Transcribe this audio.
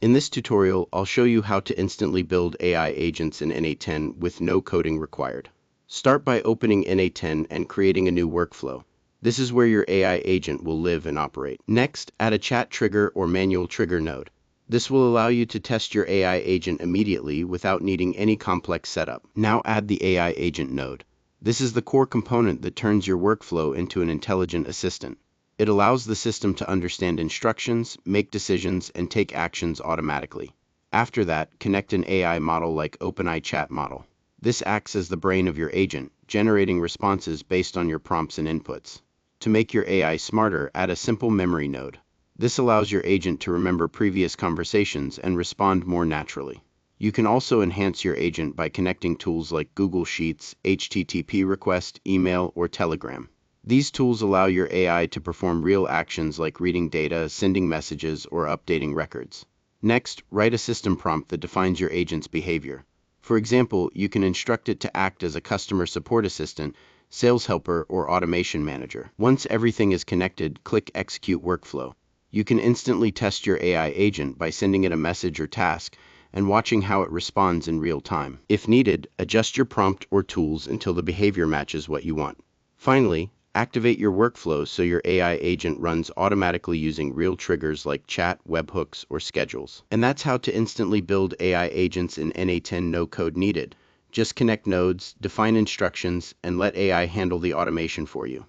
In this tutorial, I'll show you how to instantly build AI agents in N8N with no coding required. Start by opening N8N and creating a new workflow. This is where your AI agent will live and operate. Next, add a chat trigger or manual trigger node. This will allow you to test your AI agent immediately without needing any complex setup. Now add the AI agent node. This is the core component that turns your workflow into an intelligent assistant. It allows the system to understand instructions, make decisions, and take actions automatically. After that, connect an AI model like OpenAI chat model. This acts as the brain of your agent, generating responses based on your prompts and inputs. To make your AI smarter, add a simple memory node. This allows your agent to remember previous conversations and respond more naturally. You can also enhance your agent by connecting tools like Google Sheets, HTTP request, email, or Telegram. These tools allow your AI to perform real actions like reading data, sending messages, or updating records. Next, write a system prompt that defines your agent's behavior. For example, you can instruct it to act as a customer support assistant, sales helper, or automation manager. Once everything is connected, click Execute Workflow. You can instantly test your AI agent by sending it a message or task and watching how it responds in real time. If needed, adjust your prompt or tools until the behavior matches what you want. Finally, activate your workflow so your AI agent runs automatically using real triggers like chat, webhooks, or schedules. And that's how to instantly build AI agents in N8N no code needed. Just connect nodes, define instructions, and let AI handle the automation for you.